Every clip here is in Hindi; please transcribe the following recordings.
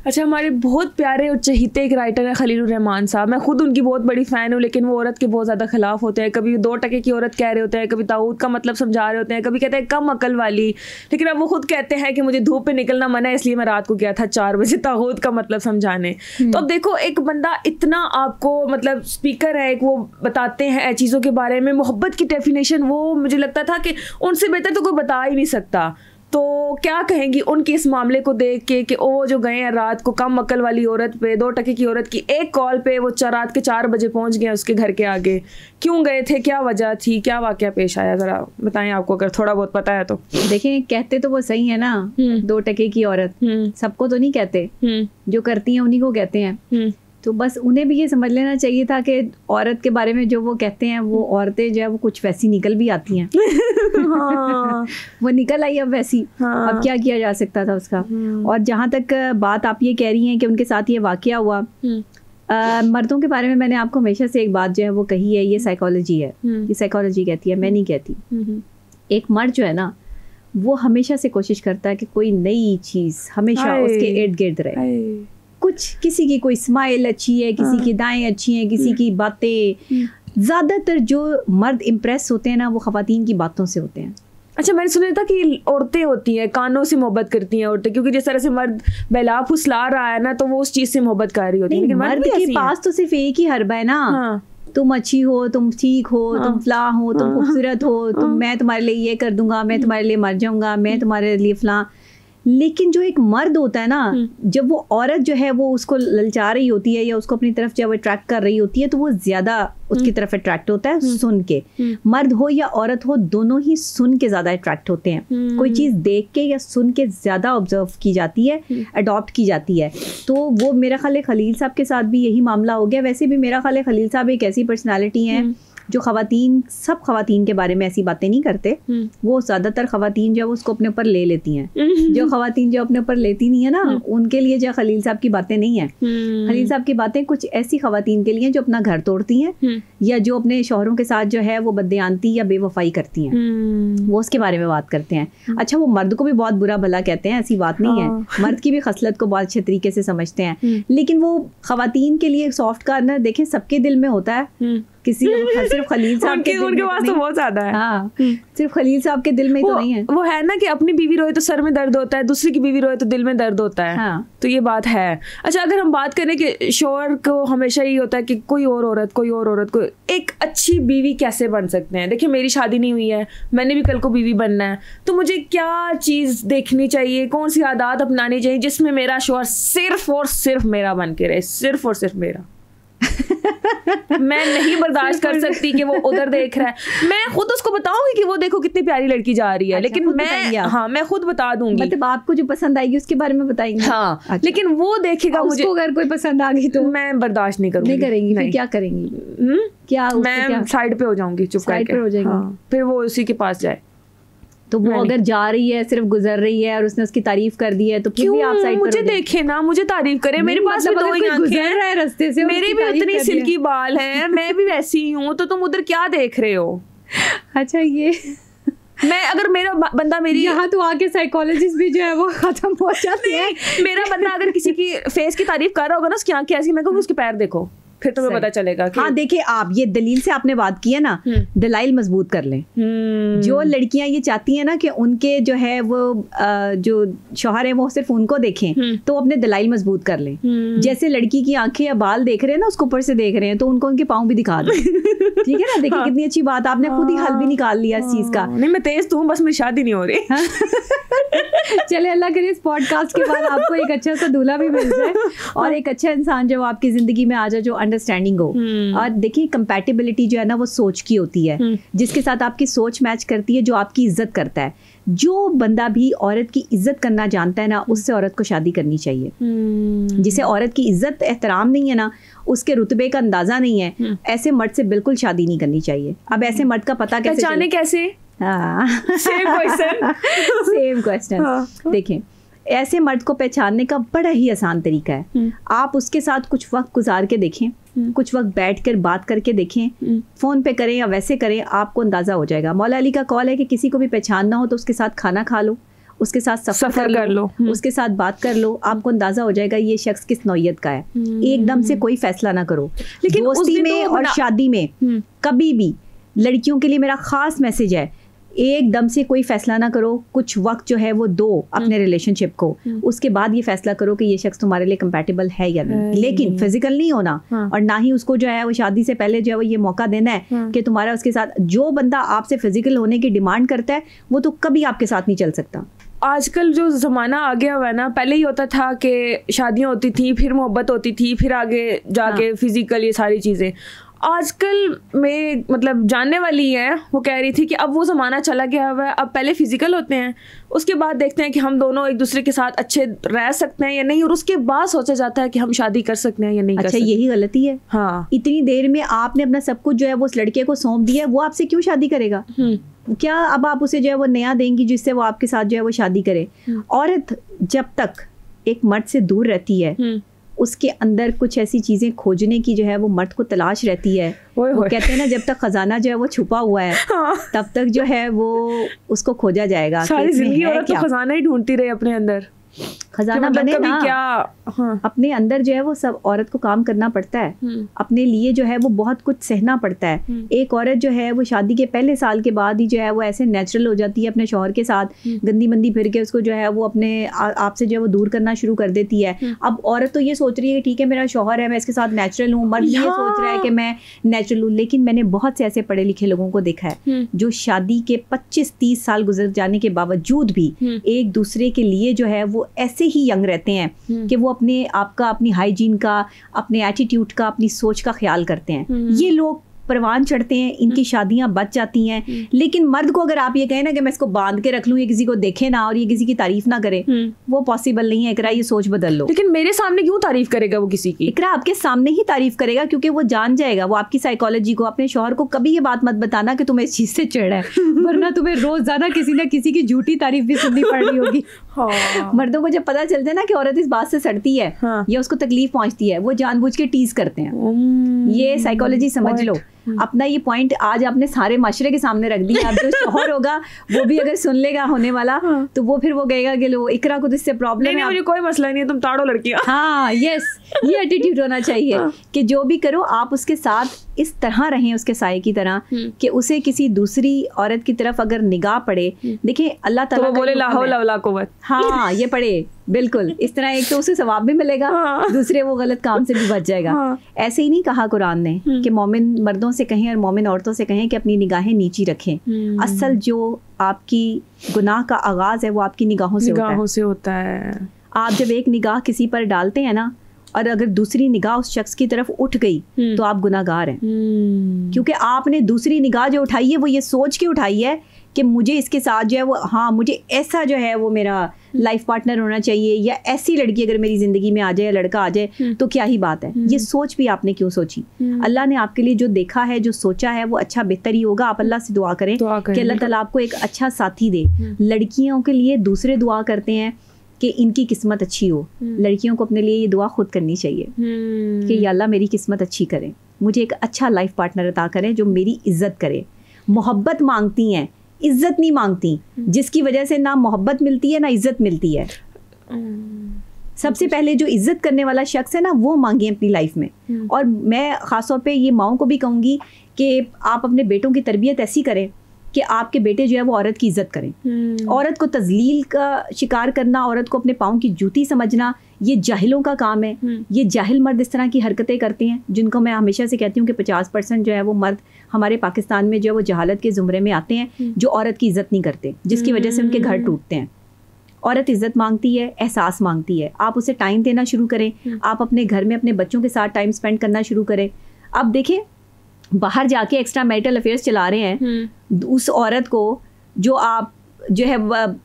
अच्छा, हमारे बहुत प्यारे और चहीते एक राइटर है खलीलुर रहमान साहब। मैं खुद उनकी बहुत बड़ी फ़ैन हूँ, लेकिन वो औरत के बहुत ज़्यादा खिलाफ होते हैं। कभी 2 टके की औरत कह रहे होते हैं, कभी ताऊद का मतलब समझा रहे होते हैं, कभी कहते हैं कम अकल वाली। लेकिन अब वो खुद कहते हैं कि मुझे धूप पे निकलना मना है, इसलिए मैं रात को गया था 4 बजे ताऊद का मतलब समझाने। तो अब देखो, एक बंदा इतना आपको मतलब स्पीकर है, एक वो बताते हैं चीज़ों के बारे में, मोहब्बत की डेफिनेशन वो मुझे लगता था कि उनसे बेहतर तो कोई बता ही नहीं सकता। तो क्या कहेंगी उनके इस मामले को देख के कि वो जो गए हैं रात को कम अकल वाली औरत पे, 2 टके की औरत की एक कॉल पे वो रात के 4 बजे पहुंच गए उसके घर के आगे। क्यों गए थे, क्या वजह थी, क्या वाकया पेश आया, ज़रा बताएं आपको अगर थोड़ा बहुत पता है तो। देखें, कहते तो वो सही है ना, 2 टके की औरत, सबको तो नहीं कहते, जो करती हैं उन्हीं को कहते हैं। तो बस उन्हें भी ये समझ लेना चाहिए था कि औरत के बारे में जो वो कहते हैं, वो औरतें जो है वो कुछ वैसी निकल भी आती हैं। हाँ। वो निकल आई अब वैसी। हाँ। अब क्या किया जा सकता था उसका। और जहाँ तक बात आप ये कह रही हैं कि उनके साथ ये वाकया हुआ, मर्दों के बारे में मैंने आपको हमेशा से एक बात जो है वो कही है, ये साइकोलॉजी है, ये साइकोलॉजी कहती है, मैं नहीं कहती। एक मर्द जो है ना, वो हमेशा से कोशिश करता है कि कोई नई चीज़ हमेशा उसके इर्द गिर्द रहे। कुछ किसी की कोई स्माइल अच्छी है, किसी की दाएं अच्छी हैं, किसी की बातें। ज़्यादातर जो मर्द इम्प्रेस होते हैं ना, वो ख़वातीन की बातों से होते हैं। अच्छा, मैंने सुना था कि औरतें होती हैं कानों से मोहब्बत करती हैं औरतें, क्योंकि जिस तरह से मर्द बहला फुसला रहा है ना, तो वो उस चीज़ से मोहब्बत कर रही होती है। लेकिन मर्द के पास तो सिर्फ एक ही हरबा है ना, तुम अच्छी हो, तुम ठीक हो, तुम फलां हो, तुम खूबसूरत हो, मैं तुम्हारे लिए ये कर दूंगा, मैं तुम्हारे लिए मर जाऊंगा, मैं तुम्हारे लिए फलां। लेकिन जो एक मर्द होता है ना, जब वो औरत जो है वो उसको ललचा रही होती है या उसको अपनी तरफ जब अट्रैक्ट कर रही होती है, तो वो ज्यादा उसकी तरफ अट्रैक्ट होता है सुन के। मर्द हो या औरत हो, दोनों ही सुन के ज्यादा अट्रैक्ट होते हैं। कोई चीज देख के या सुन के ज्यादा ऑब्जर्व की जाती है, अडॉप्ट की जाती है। तो वो मेरा ख्याल है खलील साहब के साथ भी यही मामला हो गया। वैसे भी मेरा ख्याल है खलील साहब एक ऐसी पर्सनैलिटी हैं जो सब खवातीन के बारे में ऐसी बातें नहीं करते। वो ज़्यादातर खवातीन जो उसको अपने ऊपर ले लेती हैं। जो खवातीन जो अपने ऊपर लेती नहीं है ना, उनके लिए जो खलील साहब की बातें नहीं है। खलील साहब की बातें कुछ ऐसी खवातीन के लिए जो अपना घर तोड़ती हैं या जो अपने शौहरों के साथ जो है वो बददियानती या बेवफाई करती हैं, वो उसके बारे में बात करते हैं। अच्छा, वो मर्द को भी बहुत बुरा भला कहते हैं, ऐसी बात नहीं है। मर्द की भी खसलत को बहुत अच्छे तरीके से समझते हैं, लेकिन वो खवातीन के लिए सॉफ्ट कॉर्नर देखें सबके दिल में होता है। किसी सिर्फ खलील साहब के उनके पास तो बहुत ज्यादा है। हाँ, सिर्फ खलील साहब के दिल में ही तो नहीं है। वो है ना कि अपनी बीवी रोए तो सर में दर्द होता है, दूसरी की बीवी रोए तो दिल में दर्द होता है। हाँ। तो ये बात है। अच्छा, अगर हम बात करें कि शौहर को हमेशा ही होता है कि कोई और औरत को एक अच्छी बीवी कैसे बन सकते हैं। देखिए, मेरी शादी नहीं हुई है, मैंने भी कल को बीवी बनना है, तो मुझे क्या चीज़ देखनी चाहिए, कौन सी आदत अपनानी चाहिए जिसमें मेरा शौहर सिर्फ और सिर्फ मेरा बन के रहे, सिर्फ और सिर्फ मेरा। मैं नहीं बर्दाश्त कर सकती कि वो उधर देख रहा है। मैं खुद उसको बताऊंगी कि वो देखो कितनी प्यारी लड़की जा रही है। अच्छा, लेकिन मैं खुद बता दूंगी। मतलब आपको जो पसंद आएगी उसके बारे में बताएंगे। हाँ। अच्छा। लेकिन वो देखेगा मुझे, अगर कोई पसंद आ गई तो मैं बर्दाश्त नहीं करूंगी। नहीं करेंगी। फिर क्या करेंगी? क्या मैं साइड पे हो जाऊंगी, चुप करके हो जाएंगी। फिर वो उसी के पास जाए। तो वो अगर जा रही है, सिर्फ गुजर रही है और उसने उसकी तारीफ कर दी है, तो फिर भी आप साइड मुझे देखे ना, मुझे तारीफ करे। मेरे पास भी 2 आंखें हैं रास्ते से, मेरे भी उतनी सिल्की बाल हैं, मैं भी वैसी ही हूँ, तो तुम उधर क्या देख रहे हो? अच्छा, ये मैं अगर मेरा बंदा मेरी यहाँ तो आके साइकोलॉजिस्ट भी जो है वो खत्म हो जाती है। मेरा बंदा अगर किसी की फेस की तारीफ कर रहा होगा ना, उसकी आंखें ऐसी, मैं कहूँगी उसके पैर देखो, फिर तुम्हें पता चलेगा कि हाँ। देखिए, आप ये दलील से आपने बात की है ना, दलाइल मजबूत कर लें। जो लड़कियां ये चाहती हैं ना कि उनके जो है वो जो शौहर है वो सिर्फ उनको देखें, तो अपने दलाइल मजबूत कर लें। जैसे लड़की की आंखें या बाल देख रहे हैं ना, उसको ऊपर से देख रहे हैं, तो उनको उनके पाँव भी दिखा दें। ठीक है ना? देखिए हाँ। कितनी अच्छी बात, आपने खुद ही हल भी निकाल लिया इस चीज का। नहीं, मैं तेज तो हूँ, बस मेरी शादी नहीं हो रही। चले, अल्लाह करे इस पॉडकास्ट के बाद आपको एक अच्छा सा दूल्हा भी मिल जाए और एक अच्छा इंसान जो आपकी जिंदगी में आ जाए, जो अंडरस्टैंडिंग हो। और देखिए, कंपैटिबिलिटी जो है ना वो सोच की होती है। जिसके साथ आपकी सोच मैच करती है, जो आपकी इज्जत करता है। जो बंदा भी औरत की इज्जत करना जानता है ना, उससे औरत को शादी करनी चाहिए। जिसे औरत की इज्जत एहतराम नहीं है ना, उसके रुतबे का अंदाजा नहीं है, ऐसे मर्द से बिल्कुल शादी नहीं करनी चाहिए। अब ऐसे मर्द का पता कैसे पहचाने कैसे? Same question. देखें, ऐसे मर्द को पहचानने का बड़ा ही आसान तरीका है। आप उसके साथ कुछ वक्त गुजार के देखें, कुछ वक्त बैठकर बात करके देखें, फ़ोन पे करें या वैसे करें, आपको अंदाज़ा हो जाएगा। मौला अली का कॉल है कि किसी को भी पहचानना हो तो उसके साथ खाना खा लो, उसके साथ सफर कर लो, उसके साथ बात कर लो, आपको अंदाजा हो जाएगा ये शख्स किस नौइयत का है। एकदम से कोई फैसला ना करो। लेकिन दोस्ती में और शादी में कभी भी लड़कियों के लिए मेरा खास मैसेज है, एकदम से कोई फैसला ना करो। कुछ वक्त जो है वो दो अपने रिलेशनशिप को, उसके बाद ये फैसला करो कि ये शख्स तुम्हारे लिए कंपैटिबल है या नहीं। लेकिन फिजिकल नहीं होना, और ना ही उसको जो है वो शादी से पहले जो है वो ये मौका देना है कि तुम्हारा उसके साथ, जो बंदा आपसे फिजिकल होने की डिमांड करता है वो तो कभी आपके साथ नहीं चल सकता। आजकल जो ज़माना आ गया हुआ है ना, पहले ही होता था कि शादियाँ होती थी, फिर मोहब्बत होती थी, फिर आगे जाके फिजिकल ये सारी चीज़ें। आजकल में मतलब जानने वाली है, वो कह रही थी कि अब वो ज़माना चला गया हुआ है, अब पहले फिजिकल होते हैं, उसके बाद देखते हैं कि हम दोनों एक दूसरे के साथ अच्छे रह सकते हैं या नहीं, और उसके बाद सोचा जाता है कि हम शादी कर सकते हैं या नहीं। अच्छा, यही गलती है। हाँ, इतनी देर में आपने अपना सब कुछ जो है वो उस लड़के को सौंप दिया, वो आपसे क्यों शादी करेगा? क्या अब आप उसे जो है वो नया देंगी जिससे वो आपके साथ जो है वो शादी करे? औरत जब तक एक मर्द से दूर रहती है, उसके अंदर कुछ ऐसी चीजें खोजने की जो है वो मर्द को तलाश रहती है। वो कहते हैं ना, जब तक खजाना जो है वो छुपा हुआ है तब तक जो है वो उसको खोजा जाएगा। सारी जिंदगी औरत तो खजाना ही ढूंढती रही अपने अंदर, खजाना मतलब बने ना क्या। हाँ। अपने अंदर जो है वो सब औरत को काम करना पड़ता है, अपने लिए जो है वो बहुत कुछ सहना पड़ता है। एक औरत जो है वो शादी के पहले साल के बाद ही जो है वो ऐसे नेचुरल हो जाती है अपने शौहर के साथ, गंदी मंदी फिर के उसको जो है वो अपने आपसे जो है वो दूर करना शुरू कर देती है। अब औरत तो ये सोच रही है कि ठीक है मेरा शौहर है, मैं इसके साथ नेचुरल हूँ, मर्द ये सोच रहा है कि मैं नेचुरल हूँ। लेकिन मैंने बहुत से ऐसे पढ़े लिखे लोगों को देखा है जो शादी के 25-30 साल गुजर जाने के बावजूद भी एक दूसरे के लिए जो है वो ऐसे ही यंग रहते हैं कि वो अपने आप का, अपनी हाइजीन का, अपने एटीट्यूड का, अपनी सोच का ख्याल करते हैं। ये लोग परवान चढ़ते हैं, इनकी शादियां बच जाती हैं। लेकिन मर्द को अगर आप ये कहें ना कि मैं इसको बांध के रख लूं, ये किसी को देखे ना और ये किसी की तारीफ ना करे, वो पॉसिबल नहीं है। इकरा, ये सोच बदल लो। लेकिन मेरे सामने क्यों तारीफ करेगा वो किसी की? इकरा, आपके सामने ही तारीफ करेगा क्योंकि वो जान जाएगा, वो आपकी साइकोलॉजी को। अपने शौहर को कभी ये बात मत बताना कि तुम्हें इस चीज से चिढ़ है, वरना तुम्हें रोजाना किसी न किसी की झूठी तारीफ भी सुननी पड़ रही होगी। मर्दों को जब पता चलता है ना कि औरत इस बात से सड़ती है या उसको तकलीफ पहुंचती है, वो जानबूझ के टीज करते हैं। ये साइकोलॉजी समझ लो। अपना ये पॉइंट आज आपने सारे माशरे के सामने रख दिया। अब जो शौहर होगा वो भी अगर सुन लेगा होने वाला, तो वो फिर वो कहेगा कि लो, इकरा को तो इससे प्रॉब्लम है, मुझे कोई मसला नहीं है, तुम ताड़ो लड़कियां। हाँ, यस, ये एटीट्यूड होना चाहिए कि जो भी करो आप उसके साथ इस तरह रहें, उसके साये की तरह, कि उसे किसी दूसरी औरत की तरफ अगर निगाह पड़े, देखिए अल्लाह ताला तो बोले ला हौला वला कुव्वत। हाँ, ये पढ़े बिल्कुल इस तरह, एक तो उसे सवाब भी मिलेगा, दूसरे वो गलत काम से भी बच जाएगा। ऐसे ही नहीं कहा कुरान ने कि मोमिन मर्दों से कहें और मोमिन औरतों से कहें कि अपनी निगाहें नीची रखें। असल जो आपकी गुनाह का आगाज है वो आपकी निगाहों से होता है। आप जब एक निगाह किसी पर डालते हैं ना, और अगर दूसरी निगाह उस शख्स की तरफ उठ गई तो आप गुनाहगार हैं, क्योंकि आपने दूसरी निगाह जो उठाई है वो ये सोच के उठाई है कि मुझे इसके साथ जो है वो, हाँ, मुझे ऐसा जो है वो मेरा लाइफ पार्टनर होना चाहिए, या ऐसी लड़की अगर मेरी जिंदगी में आ जाए, लड़का आ जाए तो क्या ही बात है। ये सोच भी आपने क्यों सोची? अल्लाह ने आपके लिए जो देखा है, जो सोचा है, वो अच्छा बेहतर ही होगा। आप अल्लाह से दुआ करें कि अल्लाह ताला आपको एक अच्छा साथी दे। लड़कियों के लिए दूसरे दुआ करते हैं कि इनकी किस्मत अच्छी हो। लड़कियों को अपने लिए ये दुआ खुद करनी चाहिए कि या अल्लाह मेरी किस्मत अच्छी करें, मुझे एक अच्छा लाइफ पार्टनर अता करें जो मेरी इज्जत करे। मोहब्बत मांगती हैं, इज्जत नहीं मांगती, जिसकी वजह से ना मोहब्बत मिलती है ना इज्जत मिलती है। सबसे पहले जो इज्जत करने वाला शख्स है ना, वो मांगे अपनी लाइफ में। और मैं ख़ासतौर पे ये माओं को भी कहूँगी कि आप अपने बेटों की तरबियत ऐसी करें कि आपके बेटे जो है वो औरत की इज्जत करें। औरत को तजलील का शिकार करना, औरत को अपने पाँव की जूती समझना, ये जाहिलों का काम है। ये जाहिल मर्द इस तरह की हरकतें करते हैं, जिनको मैं हमेशा से कहती हूँ कि 50% जो है वो मर्द हमारे पाकिस्तान में जो है वो जहालत के ज़ुमरे में आते हैं, जो औरत की इज्जत नहीं करते, जिसकी वजह से उनके घर टूटते हैं। औरत इज्जत मांगती है, एहसास मांगती है। आप उसे टाइम देना शुरू करें, आप अपने घर में अपने बच्चों के साथ टाइम स्पेंड करना शुरू करें। अब देखें, बाहर जाके एक्स्ट्रा मैरिटल अफेयर्स चला रहे हैं, उस औरत को जो आप जो है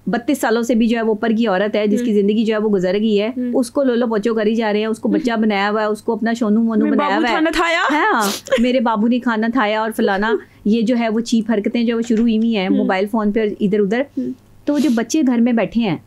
32 सालों से भी जो है वो ऊपर की औरत है, जिसकी जिंदगी जो है वो गुजर गई है, उसको लोलो पोचो करी जा रहे हैं, उसको बच्चा बनाया हुआ है, उसको अपना सोनू मोनू बनाया हुआ है, हाँ, मेरे बाबू ने खाना खाया और फलाना, ये जो है वो चीप हरकतें जो शुरू हुई हैं मोबाइल फोन पे इधर उधर। तो जो बच्चे घर में बैठे हैं,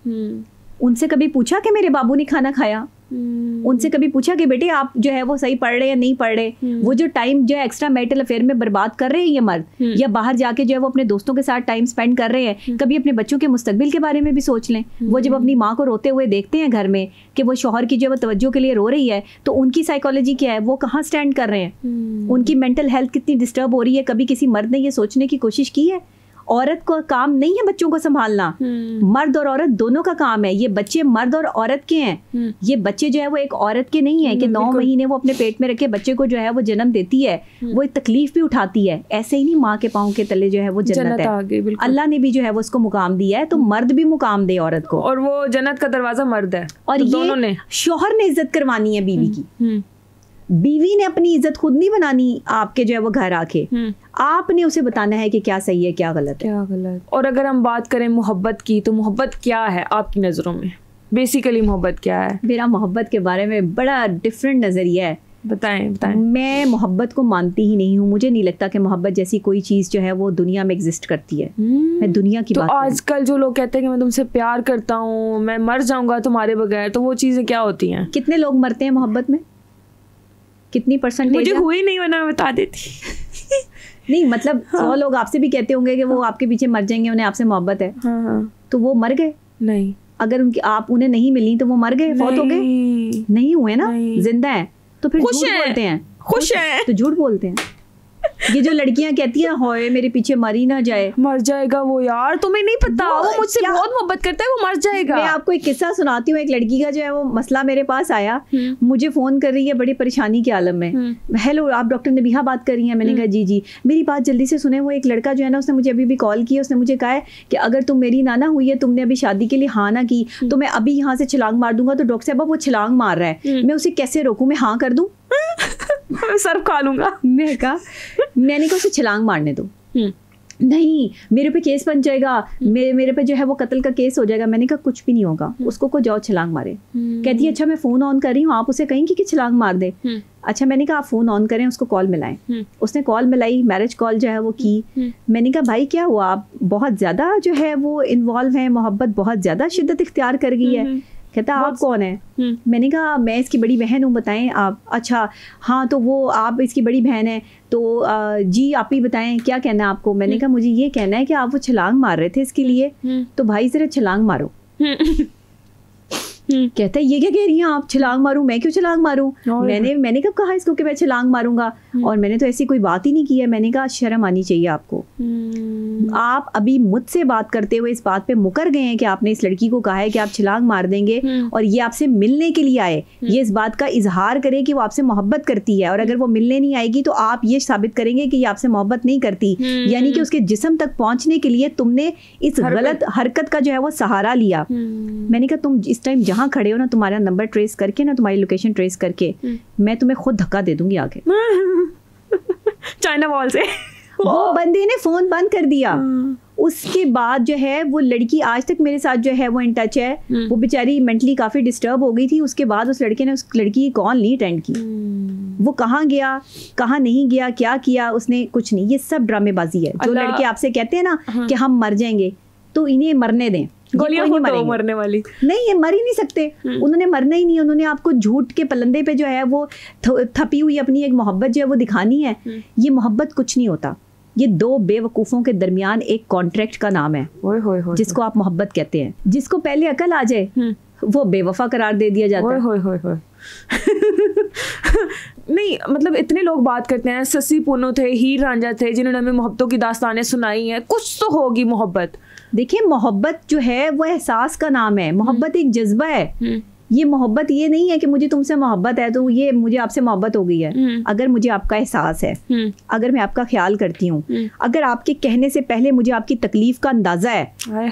उनसे कभी पूछा कि मेरे बाबू ने खाना खाया? उनसे कभी पूछा कि बेटे आप जो है वो सही पढ़ रहे या नहीं पढ़ रहे? वो जो टाइम जो है एक्स्ट्रा मैरिटल अफेयर में बर्बाद कर रहे हैं ये मर्द, या बाहर जाके जो है वो अपने दोस्तों के साथ टाइम स्पेंड कर रहे हैं, कभी अपने बच्चों के मुस्तकबिल के बारे में भी सोच लें। वो जब अपनी माँ को रोते हुए देखते हैं घर में कि वो शौहर की जो है वो तवज्जो के लिए रो रही है, तो उनकी साइकोलॉजी क्या है, वो कहाँ स्टैंड कर रहे हैं, उनकी मेंटल हेल्थ कितनी डिस्टर्ब हो रही है? कभी किसी मर्द ने ये सोचने की कोशिश की है? औरत को काम नहीं है बच्चों को संभालना, मर्द और औरत दोनों का काम है। ये बच्चे मर्द और औरत के हैं, ये बच्चे जो है वो एक औरत के नहीं है कि 9 महीने वो अपने पेट में रखे बच्चे को जो है वो जन्म देती है, वो एक तकलीफ भी उठाती है। ऐसे ही नहीं माँ के पाँव के तले जो है वो जन्नत है। अल्लाह ने भी जो है वो उसको मुकाम दिया है, तो मर्द भी मुकाम दे औरत को, और वो जन्नत का दरवाजा मर्द है। और दोनों ने, शौहर ने इज्जत करवानी है बीवी की, बीवी ने अपनी इज्जत खुद नहीं बनानी आपके जो है वो घर आके, आपने उसे बताना है कि क्या सही है क्या गलत है। और अगर हम बात करें मोहब्बत की, तो मोहब्बत क्या है आपकी नज़रों में? बेसिकली मोहब्बत क्या है? मेरा मोहब्बत के बारे में बड़ा डिफरेंट नज़रिया है। बताएं। मैं मोहब्बत को मानती ही नहीं हूँ। मुझे नहीं लगता कि मोहब्बत जैसी कोई चीज़ जो है वो दुनिया में एग्जिस्ट करती है। मैं दुनिया की तो बात आजकल जो लोग कहते हैं कि मैं तुमसे प्यार करता हूँ, मैं मर जाऊंगा तुम्हारे बगैर, तो वो चीज़ें क्या होती हैं? कितने लोग मरते हैं मोहब्बत में? कितनी परसेंटेज? मुझे हुई नहीं, वरना मैं बता देती। नहीं मतलब 100 लोग आपसे भी कहते होंगे कि वो आपके पीछे मर जाएंगे, उन्हें आपसे मोहब्बत है। तो वो मर गए? नहीं। अगर उनकी आप उन्हें नहीं मिली तो वो मर गए, फौत हो गए? नहीं हुए ना, जिंदा है। तो फिर झूठ बोलते हैं, खुश है तो झूठ बोलते हैं। ये जो लड़कियां कहती हैं होए मेरे पीछे मर ही ना जाए, मर जाएगा वो, यार तुम्हें नहीं पता, वो मुझसे बहुत मोहब्बत करता है, वो मर जाएगा। मैं आपको एक किस्सा सुनाती हूँ। एक लड़की का जो है वो मसला मेरे पास आया, मुझे फोन कर रही है बड़ी परेशानी के आलम में। हेलो, आप डॉक्टर नबीहा बात कर रही हैं? मैंने कहा जी जी। मेरी बात जल्दी से सुने। वो एक लड़का जो है ना, उसने मुझे अभी भी कॉल किया, उसने मुझे कहा है कि अगर तुम मेरी नाना हुई है, तुमने अभी शादी के लिए हाँ ना की, तो मैं अभी यहाँ से छलांग मार दूंगा। तो डॉक्टर साहब वो छलांग मार रहा है, मैं उसे कैसे रोकूं? मैं हाँ कर दूं? सर्फ खा लूंगा। मैंने कहा उसे छलांग मारने दो। नहीं, मेरे पे केस बन जाएगा, मेरे पे जो है वो कत्ल का केस हो जाएगा। मैंने कहा कुछ भी नहीं होगा, उसको को जाओ छलांग मारे। कहती है अच्छा मैं फोन ऑन कर रही हूँ, आप उसे कहेंगे कि छलांग मार दे। अच्छा, मैंने कहा आप फोन ऑन करें, उसको कॉल मिलाएं। उसने कॉल मिलाई, मैरिज कॉल जो है वो की। मैंने कहा भाई क्या हुआ, आप बहुत ज्यादा जो है वो इन्वॉल्व हैं, मोहब्बत बहुत ज्यादा शिद्दत इख्तियार कर गई है। कहता आप कौन है? मैंने कहा मैं इसकी बड़ी बहन हूँ, बताएं आप। अच्छा हाँ, तो वो आप इसकी बड़ी बहन है, तो जी आप ही बताएं क्या कहना है आपको? मैंने कहा मुझे ये कहना है कि आप वो छलांग मार रहे थे इसके लिए, तो भाई जरा छलांग मारो। कहता है ये क्या कह रही हैं आप, छलांग मारूं? मैं क्यों छलांग मारूं? मैंने कब कहा इसको कि मैं छलांग मारूंगा? और मैंने तो ऐसी कोई बात ही नहीं की है। मैंने कहा शर्म आनी चाहिए आपको। आप अभी मुझसे बात करते हुए इस बात पे मुकर गए हैं कि आपने इस लड़की को कहा है कि आप छलांग मार देंगे, और ये आपसे मिलने के लिए आए, ये इस बात का इजहार करे कि वो आपसे मोहब्बत करती है। और अगर वो मिलने नहीं आएगी तो आप ये साबित करेंगे कि ये आपसे मोहब्बत नहीं करती, यानी कि उसके जिस्म तक पहुंचने के लिए तुमने इस गलत हरकत का जो है वो सहारा लिया। मैंने कहा तुम इस टाइम जहाँ खड़े हो ना, तुम्हारा नंबर ट्रेस करके ना, तुम्हारी लोकेशन ट्रेस करके मैं तुम्हें खुद धक्का दे दूंगी आगे चाइना वॉल से। वो बंदे ने फोन बंद कर दिया। उसके बाद जो है वो लड़की आज तक मेरे साथ जो है वो इन टच है। वो बेचारी मेंटली काफी डिस्टर्ब हो गई थी। उसके बाद उस लड़के ने उस लड़की की कॉल नहीं अटेंड की। वो कहाँ गया, कहाँ नहीं गया, क्या किया उसने, कुछ नहीं। ये सब ड्रामेबाजी है। जो लड़के आपसे कहते हैं ना कि हम मर जाएंगे, तो इन्हें मरने दें, गोलियां नहीं मरने वाली नहीं, ये मर ही नहीं सकते। उन्होंने मरना ही नहीं। उन्होंने आपको झूठ के पलंदे पे जो है वो थपी हुई अपनी एक मोहब्बत जो है वो दिखानी है। ये मोहब्बत कुछ नहीं होता। ये दो बेवकूफ़ों के दरमियान एक कॉन्ट्रैक्ट का नाम है, जिसको आप मोहब्बत कहते हैं। जिसको पहले अकल आ जाए वो बेवफा करार दे दिया जाता है। नहीं मतलब इतने लोग बात करते हैं, ससी पुनो थे, हीर रांझा थे, जिन्होंने हमें मोहब्बतों की दास्तानें सुनाई हैं। कुछ तो होगी मोहब्बत। देखिए मोहब्बत जो है वो एहसास का नाम है। मोहब्बत एक जज्बा है। ये मोहब्बत ये नहीं है कि मुझे तुमसे मोहब्बत है तो ये मुझे आपसे मोहब्बत हो गई है। अगर मुझे आपका एहसास है, अगर मैं आपका ख्याल करती हूँ, अगर आपके कहने से पहले मुझे आपकी तकलीफ का अंदाजा है,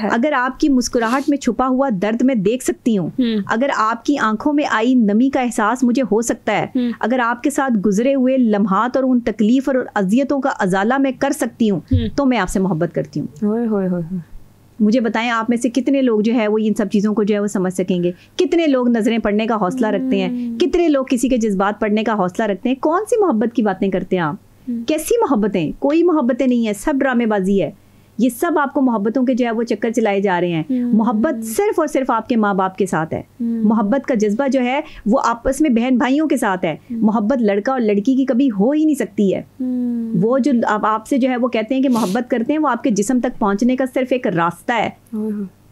अगर आपकी मुस्कुराहट में छुपा हुआ दर्द मैं देख सकती हूँ, अगर आपकी आंखों में आई नमी का एहसास मुझे हो सकता है, अगर आपके साथ गुजरे हुए लम्हात और उन तकलीफ और अजियतों का अजाला मैं कर सकती हूँ, तो मैं आपसे मोहब्बत करती हूँ। मुझे बताएं आप में से कितने लोग जो है वो इन सब चीज़ों को जो है वो समझ सकेंगे? कितने लोग नज़रें पढ़ने का हौसला रखते हैं? कितने लोग किसी के जज्बात पढ़ने का हौसला रखते हैं? कौन सी मोहब्बत की बातें करते हैं आप? कैसी मोहब्बतें? कोई मोहब्बतें नहीं है, सब ड्रामेबाजी है। ये सब आपको मोहब्बतों के जो है वो चक्कर चलाए जा रहे हैं। मोहब्बत सिर्फ और सिर्फ आपके माँ बाप के साथ है। मोहब्बत का जज्बा जो है वो आपस में बहन भाइयों के साथ है। मोहब्बत लड़का और लड़की की कभी हो ही नहीं सकती है। वो जो आपसे जो है वो कहते हैं कि मोहब्बत करते हैं, वो आपके जिस्म तक पहुंचने का सिर्फ एक रास्ता है।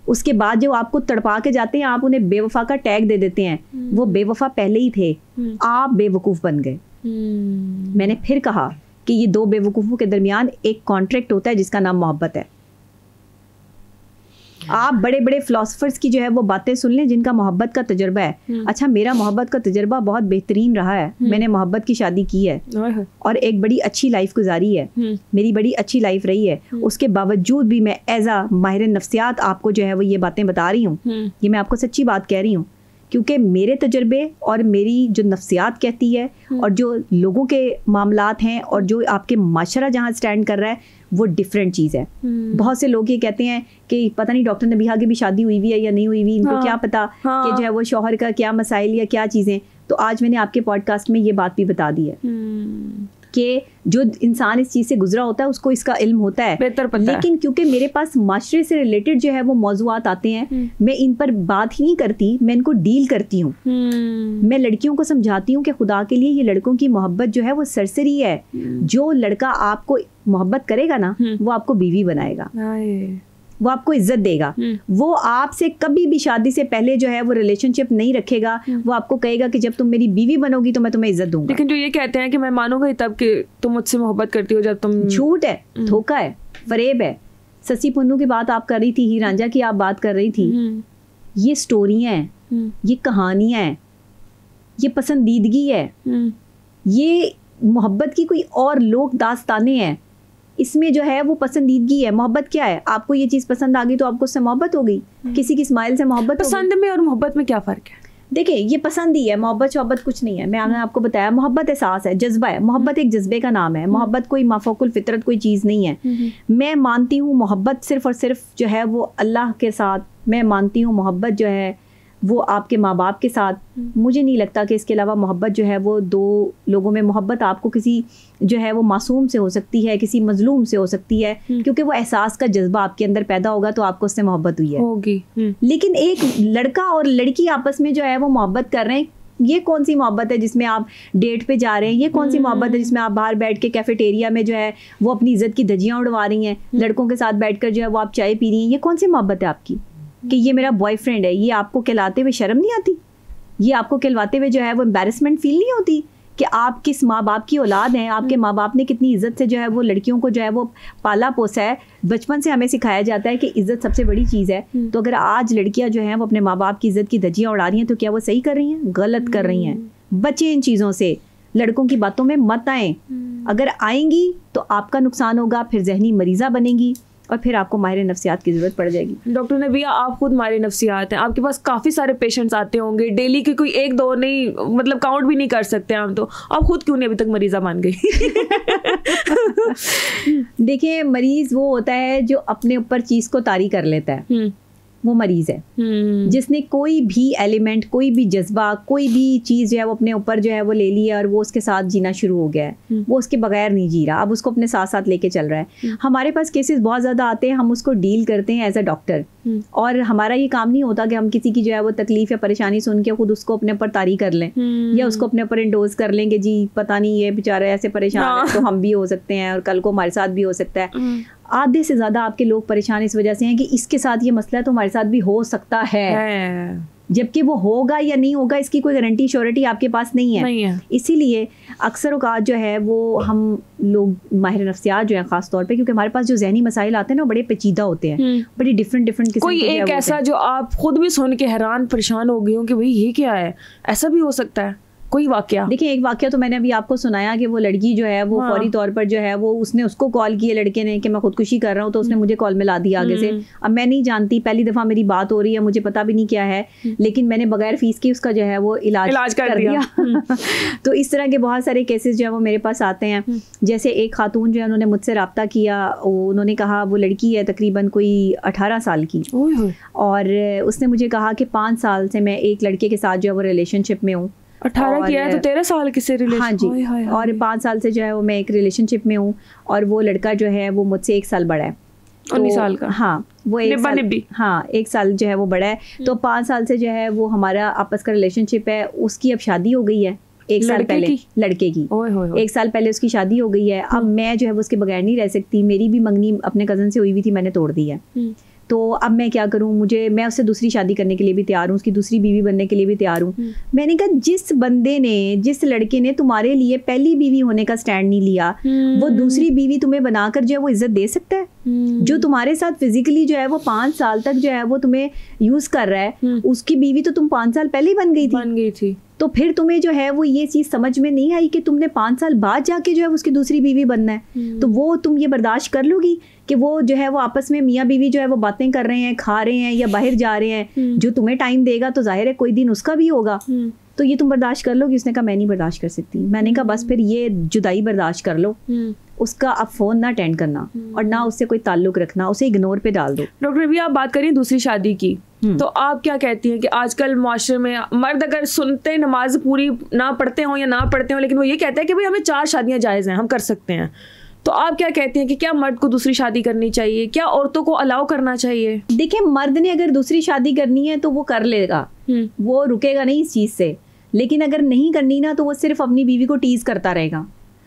उसके बाद जो आपको तड़पा के जाते हैं, आप उन्हें बेवफा का टैग दे देते हैं। वो बेवफा पहले ही थे, आप बेवकूफ़ बन गए। मैंने फिर कहा कि ये दो बेवकूफ़ों के दरमियान एक कॉन्ट्रैक्ट होता है जिसका नाम मोहब्बत है। आप बड़े बड़े फिलोसफर्स की जो है वो बातें सुन लें जिनका मोहब्बत का तजुर्बा है। अच्छा, मेरा मोहब्बत का तजुर्बा बहुत बेहतरीन रहा है। मैंने मोहब्बत की शादी की है और एक बड़ी अच्छी लाइफ गुजारी है। मेरी बड़ी अच्छी लाइफ रही है। उसके बावजूद भी मैं एज आ माहिर नफ्सियात आपको जो है वो ये बातें बता रही हूँ। ये मैं आपको सच्ची बात कह रही हूँ, क्योंकि मेरे तजुर्बे और मेरी जो नफ्सियात कहती है और जो लोगों के मामलात हैं और जो आपके माशरा जहाँ स्टैंड कर रहा है वो डिफरेंट चीज़ है। बहुत से लोग ये कहते हैं कि पता नहीं डॉक्टर नबीहा की भी शादी हुई हुई है या नहीं हुई हुई, इनको क्या पता कि जो है वो शौहर का क्या मसाइल या क्या चीज़ें। तो आज मैंने आपके पॉडकास्ट में ये बात भी बता दी है कि जो इंसान इस चीज़ से गुजरा होता है उसको इसका इल्म होता है, बेहतर पता लेकिन है। क्योंकि मेरे पास माशरे से रिलेटेड जो है वो मौजूआत आते हैं, मैं इन पर बात ही नहीं करती, मैं इनको डील करती हूँ। मैं लड़कियों को समझाती हूँ कि खुदा के लिए ये लड़कों की मोहब्बत जो है वो सरसरी है। जो लड़का आपको मोहब्बत करेगा ना वो आपको बीवी बनाएगा, वो आपको इज्जत देगा। वो आपसे कभी भी शादी से पहले जो है वो रिलेशनशिप नहीं रखेगा। वो आपको कहेगा कि जब तुम मेरी बीवी बनोगी तो मैं तुम्हें इज्जत दूंगा। लेकिन जो ये कहते हैं कि मैं मानूंगा ही तब कि तुम मुझसे मोहब्बत करती हो जब तुम, झूठ है, धोखा है, फरेब है। ससी पुन्नू की बात आप कर रही थी, हीर रांझा की आप बात कर रही थी। ये स्टोरियां हैं, ये कहानियां हैं, ये पसंदीदगी है, ये मोहब्बत की कोई और लोक दास्तानें हैं। इसमें जो है वो पसंदीदगी है। मोहब्बत क्या है? आपको ये चीज़ पसंद आ गई तो आपको उससे मोहब्बत हो गई। किसी की स्माइल से मोहब्बत पसंद में और मोहब्बत में क्या फ़र्क है? देखिए, ये पसंद ही है, मोहब्बत शोहब्बत कुछ नहीं है। मैंने आपको बताया मोहब्बत एहसास है, जज्बा है। मोहब्बत एक जज्बे का नाम है। मोहब्बत कोई माफौकुल फितरत कोई चीज़ नहीं है। मैं मानती हूँ मोहब्बत सिर्फ और सिर्फ जो है वो अल्लाह के साथ। मैं मानती हूँ मोहब्बत जो है वो आपके माँ बाप के साथ। मुझे नहीं लगता कि इसके अलावा मोहब्बत जो है वो दो लोगों में, मोहब्बत आपको किसी जो है वो मासूम से हो सकती है, किसी मजलूम से हो सकती है, क्योंकि वो एहसास का जज्बा आपके अंदर पैदा होगा तो आपको उससे मोहब्बत हुई है, होगी। लेकिन एक लड़का और लड़की आपस में जो है वो मोहब्बत कर रहे हैं, ये कौन सी मोहब्बत है जिसमें आप डेट पे जा रहे हैं? ये कौन सी मोहब्बत है जिसमें आप बाहर बैठ के कैफेटेरिया में जो है वो अपनी इज्जत की धज्जियां उड़वा रही हैं, लड़कों के साथ बैठकर जो है वो आप चाय पी रही हैं? ये कौन सी मोहब्बत है आपकी कि ये मेरा बॉयफ्रेंड है? ये आपको कहलाते हुए शर्म नहीं आती? ये आपको कहलवाते हुए जो है वो एम्बैरेसमेंट फील नहीं होती कि आप किस माँ बाप की औलाद हैं? आपके माँ बाप ने कितनी इज्जत से जो है वो लड़कियों को जो है वो पाला पोसा है। बचपन से हमें सिखाया जाता है कि इज्जत सबसे बड़ी चीज़ है। तो अगर आज लड़कियां जो हैं वो अपने माँ बाप की इज्जत की धज्जियां उड़ा रही हैं तो क्या वो सही कर रही हैं? गलत कर रही हैं। बचें इन चीज़ों से, लड़कों की बातों में मत आएँ। अगर आएंगी तो आपका नुकसान होगा, फिर जहनी मरीज़ा बनेंगी और फिर आपको माहिर नफ्सियात की ज़रूरत पड़ जाएगी। डॉक्टर नबिया, आप खुद माहिर नफ्सियात हैं, आपके पास काफ़ी सारे पेशेंट्स आते होंगे डेली के, कोई एक दो नहीं, मतलब काउंट भी नहीं कर सकते हम। तो आप खुद क्यों नहीं अभी तक मरीज़ा मान गई? देखिए, मरीज़ वो होता है जो अपने ऊपर चीज़ को तारी कर लेता है, वो मरीज़ है। जिसने कोई भी एलिमेंट, कोई भी जज्बा, कोई भी चीज़ जो है वो अपने ऊपर जो है वो ले ली है और वो उसके साथ जीना शुरू हो गया है। वो उसके बगैर नहीं जी रहा, अब उसको अपने साथ साथ लेके चल रहा है। हमारे पास केसेस बहुत ज़्यादा आते हैं, हम उसको डील करते हैं एज अ डॉक्टर। और हमारा ये काम नहीं होता कि हम किसी की जो है वो तकलीफ या परेशानी सुन के खुद उसको अपने ऊपर तारी कर लें या उसको अपने ऊपर इंडोज कर लेंगे, जी पता नहीं ये बेचारे ऐसे परेशान है तो हम भी हो सकते हैं और कल को हमारे साथ भी हो सकता है। आधे से ज़्यादा आपके लोग परेशान इस वजह से हैं कि इसके साथ ये मसला है तो हमारे साथ भी हो सकता है, जबकि वो होगा या नहीं होगा इसकी कोई गारंटी श्योरिटी आपके पास नहीं है। इसीलिए अक्सर औकात जो है वो हम लोग माहिर नफ्सियात जो है ख़ास तौर पे, क्योंकि हमारे पास जो जहनी मसाइल आते हैं ना बड़े पेचीदा होते हैं, बड़ी डिफरेंट किस्म कोई एक ऐसा जो आप खुद भी सुन के हैरान परेशान हो गई हो कि भाई ये क्या है, ऐसा भी हो सकता है कोई वाकया? देखिए, एक वाकया तो मैंने अभी आपको सुनाया कि वो लड़की जो है वो फौरी तौर पर जो है वो उसने उसको कॉल किया लड़के ने कि मैं खुदकुशी कर रहा हूँ, तो उसने मुझे कॉल मिला दिया आगे से। अब मैं नहीं जानती, पहली दफ़ा मेरी बात हो रही है, मुझे पता भी नहीं क्या है, लेकिन मैंने बगैर फीस की उसका जो है वो इलाज कर दिया। तो इस तरह के बहुत सारे केसेस जो है वो मेरे पास आते हैं। जैसे एक खातून जो है उन्होंने मुझसे रब्ता किया, उन्होंने कहा वो लड़की है तकरीबन कोई 18 साल की, और उसने मुझे कहा कि 5 साल से मैं एक लड़के के साथ जो है वो रिलेशनशिप में हूँ। 18 किया है तो 13 साल किसे रिलेशन? हाँ जी, और 5 साल से जो है वो मैं एक रिलेशनशिप में हूँ और वो लड़का जो है वो मुझसे 1 साल बड़ा है। 19 साल का। हाँ, वो 1 साल, हाँ 1 साल जो है वो बड़ा है। तो 5 साल से जो है वो हमारा आपस का रिलेशनशिप है। उसकी अब शादी हो गई है 1 साल पहले, लड़के की 1 साल पहले उसकी शादी हो गई है। अब मैं जो है वो उसके बगैर नहीं रह सकती। मेरी भी मंगनी अपने कज़न से हुई हुई थी, मैंने तोड़ दी है। तो अब मैं क्या करूं, मैं उससे दूसरी शादी करने के लिए भी तैयार हूँ, उसकी दूसरी बीवी बनने के लिए भी तैयार हूँ। मैंने कहा जिस बंदे ने, जिस लड़के ने तुम्हारे लिए पहली बीवी होने का स्टैंड नहीं लिया, वो दूसरी बीवी तुम्हें बनाकर जो है वो इज्जत दे सकता है? जो तुम्हारे साथ फिजिकली जो है वो 5 साल तक जो है वो तुम्हें यूज कर रहा है, उसकी बीवी तो तुम 5 साल पहले ही बन गई थी। तो फिर तुम्हें जो है वो ये चीज़ समझ में नहीं आई कि तुमने 5 साल बाद जाके जो है उसकी दूसरी बीवी बनना है। तो वो तुम ये बर्दाश्त कर लोगी कि वो जो है वो आपस में मियाँ बीवी जो है वो बातें कर रहे हैं, खा रहे हैं या बाहर जा रहे हैं, जो तुम्हें टाइम देगा तो जाहिर है कोई दिन उसका भी होगा, तो ये तुम बर्दाश्त कर लोगी? उसने कहा मैं नहीं बर्दाश्त कर सकती। मैंने कहा बस फिर ये जुदाई बर्दाश्त कर लो, उसका अब फ़ोन ना अटेंड करना और ना उससे कोई ताल्लुक रखना, उसे इग्नोर पे डाल दो। डॉक्टर रबी, आप बात करिए दूसरी शादी की, तो आप क्या कहती हैं कि आजकल माशरे में मर्द अगर सुनते हैं, नमाज पूरी ना पढ़ते हो या ना पढ़ते हो, लेकिन वो ये कहते हैं कि भाई हमें 4 शादियां जायज़ हैं, हम कर सकते हैं, तो आप क्या कहती हैं कि क्या मर्द को दूसरी शादी करनी चाहिए, क्या औरतों को अलाउ करना चाहिए? देखिए, मर्द ने अगर दूसरी शादी करनी है तो वो कर लेगा, वो रुकेगा नहीं इस चीज़ से। लेकिन अगर नहीं करनी ना, तो वो सिर्फ अपनी बीवी को टीज करता रहेगा।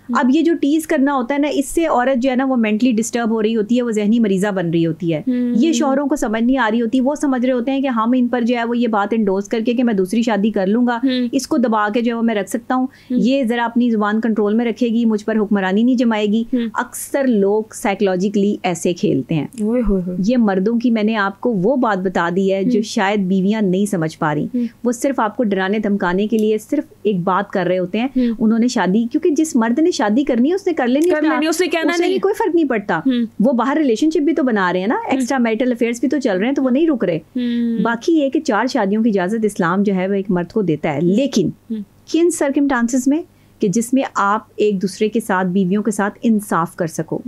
अब ये जो टीज करना होता है ना, इससे औरत जो है ना वो मेंटली डिस्टर्ब हो रही होती है, वो जहनी मरीजा बन रही होती है। ये शौहरों को समझ नहीं आ रही होती, वो समझ रहे होते हैं कि हम इन पर जो है वो ये बात इंडोर्स करके कि मैं दूसरी शादी कर लूंगा, इसको दबा के जो है मैं रख सकता हूँ, ये जरा अपनी जुबान कंट्रोल में रखेगी, मुझ पर हुक्मरानी नहीं जमाएगी। अक्सर लोग साइकोलॉजिकली ऐसे खेलते हैं। ये मर्दों की मैंने आपको वो बात बता दी है जो शायद बीवियां नहीं समझ पा रही। वो सिर्फ आपको डराने धमकाने के लिए सिर्फ एक बात कर रहे होते हैं। उन्होंने शादी, क्योंकि जिस मर्द ने शादी करनी है उसने कर लेनी, उसने कहना नहीं, कोई फर्क नहीं पड़ता। वो बाहर रिलेशनशिप भी तो बना रहे हैं ना, एक्स्ट्रा मैरिटल अफेयर्स भी तो चल रहे हैं, तो वो नहीं रुक रहे। बाकी ये कि 4 शादियों की इजाजत इस्लाम जो है वो एक मर्द को देता है, लेकिन किन सर्कमस्टांसेस में, कि जिसमें आप एक दूसरे के साथ, बीवियों के साथ इंसाफ कर सको।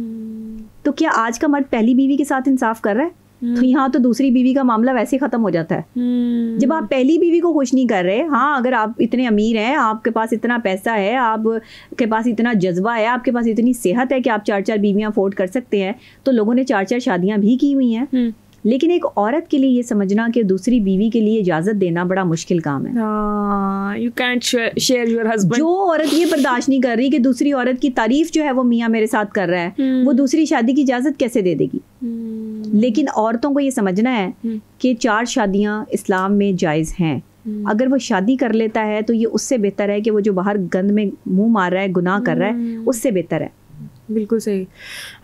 तो क्या आज का मर्द पहली बीवी के साथ इंसाफ कर रहा है? तो यहाँ तो दूसरी बीवी का मामला वैसे ही खत्म हो जाता है। जब आप पहली बीवी को खुश नहीं कर रहे, हाँ अगर आप इतने अमीर हैं, आपके पास इतना पैसा है, आपके पास इतना जज्बा है, आपके पास इतनी सेहत है कि आप 4-4 बीवियां अफोर्ड कर सकते हैं, तो लोगों ने 4-4 शादियां भी की हुई हैं। लेकिन एक औरत के लिए ये समझना कि दूसरी बीवी के लिए इजाजत देना बड़ा मुश्किल काम है। You can't share your husband। जो औरत ये बर्दाश्त नहीं कर रही कि दूसरी औरत की तारीफ जो है वो मियाँ मेरे साथ कर रहा है, वो दूसरी शादी की इजाजत कैसे दे देगी? लेकिन औरतों को ये समझना है कि 4 शादियां इस्लाम में जायज़ हैं। अगर वो शादी कर लेता है तो ये उससे बेहतर है कि वो जो बाहर गंद में मुंह मार रहा है, गुनाह कर रहा है, उससे बेहतर है। बिल्कुल सही।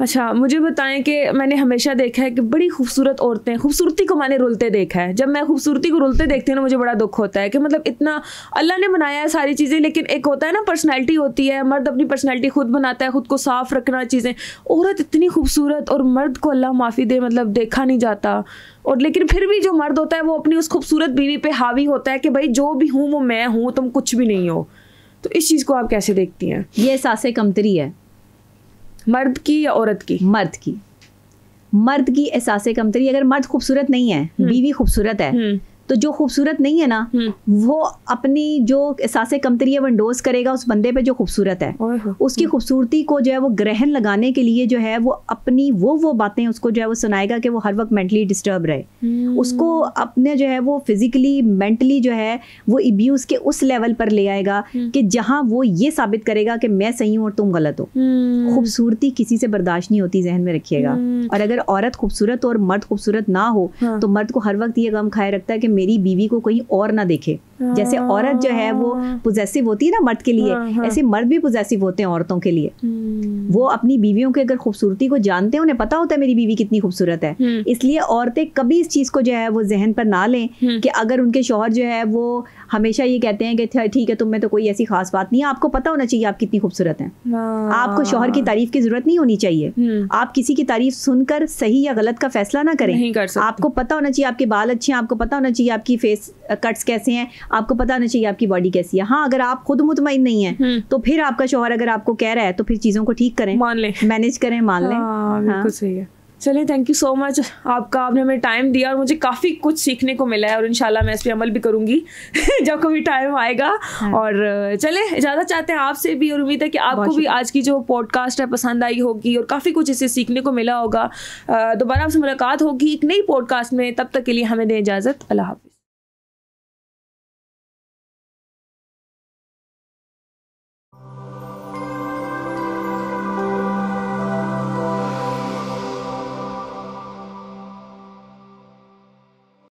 अच्छा, मुझे बताएं कि मैंने हमेशा देखा है कि बड़ी खूबसूरत औरतें, खूबसूरती को मैंने रुलते देखा है। जब मैं खूबसूरती को रुलते देखती हूँ ना, मुझे बड़ा दुख होता है कि मतलब इतना अल्लाह ने बनाया है सारी चीज़ें, लेकिन एक होता है ना पर्सनैलिटी होती है, मर्द अपनी पर्सनैलिटी खुद बनाता है, खुद को साफ रखना चीज़ें। औरत इतनी खूबसूरत और मर्द को अल्लाह माफ़ी दे मतलब देखा नहीं जाता, और लेकिन फिर भी जो मर्द होता है वो अपनी उस खूबसूरत बीवी पे हावी होता है कि भाई जो भी हूँ वो मैं हूँ, तुम कुछ भी नहीं हो। तो इस चीज़ को आप कैसे देखती हैं? ये एहसास कमतरी है मर्द की या औरत की? मर्द की एहसास कमतरी। अगर मर्द खूबसूरत नहीं है, बीवी खूबसूरत है, तो जो खूबसूरत नहीं है ना, वो अपनी जो एहसास कमतरी है वो इंडोर्स करेगा उस बंदे पे जो खूबसूरत है। उसकी खूबसूरती को जो है वो ग्रहण लगाने के लिए जो है वो अपनी वो बातें उसको जो है वो सुनाएगा कि वो हर वक्त मेंटली डिस्टर्ब रहे। उसको अपने जो है वो फिजिकली मेंटली जो है वो अब्यूज के उस लेवल पर ले आएगा कि जहाँ वो ये साबित करेगा कि मैं सही हूँ और तुम गलत हो। खूबसूरती किसी से बर्दाश्त नहीं होती, जहन में रखिएगा। और अगर औरत खूबसूरत और मर्द खूबसूरत ना हो तो मर्द को हर वक्त ये गम खाए रखता है कि मेरी बीवी को कोई और ना देखे। जैसे औरत जो है वो पोजेसिव होती है ना मर्द के लिए, ऐसे मर्द भी पोजेसिव होते हैं औरतों के लिए। वो अपनी बीवियों के अगर खूबसूरती को जानते हैं, उन्हें पता होता है मेरी बीवी कितनी खूबसूरत है, इसलिए औरतें कभी इस चीज को जो है वो जहन पर ना लें कि अगर उनके शौहर जो है वो हमेशा ये कहते हैं कि ठीक है तुम में तो कोई ऐसी खास बात नहीं है, आपको पता होना चाहिए आप कितनी खूबसूरत हैं। आपको शौहर की तारीफ की जरूरत नहीं होनी चाहिए। आप किसी की तारीफ सुनकर सही या गलत का फैसला ना करें। आपको पता होना चाहिए आपके बाल अच्छे हैं, आपको पता होना चाहिए आपकी फेस कट्स कैसे हैं, आपको पता होना चाहिए आपकी बॉडी कैसी है। हाँ, अगर आप खुद मुतमईन नहीं है तो फिर आपका शौहर अगर आपको कह रहा है तो फिर चीजों को ठीक करें, मान लें, मैनेज करें, मान लें। बिल्कुल सही है। चलिए, थैंक यू सो मच आपका, आपने हमें टाइम दिया और मुझे काफ़ी कुछ सीखने को मिला है और इंशाल्लाह मैं इस पर अमल भी करूँगी जब कभी टाइम आएगा। और चले इजाज़त चाहते हैं आपसे भी, और उम्मीद है कि आपको भी आज की जो पॉडकास्ट है पसंद आई होगी और काफ़ी कुछ इससे सीखने को मिला होगा। दोबारा आपसे मुलाकात होगी एक नई पॉडकास्ट में, तब तक के लिए हमें दें इजाज़त। अल्लाह हाफ़िज़।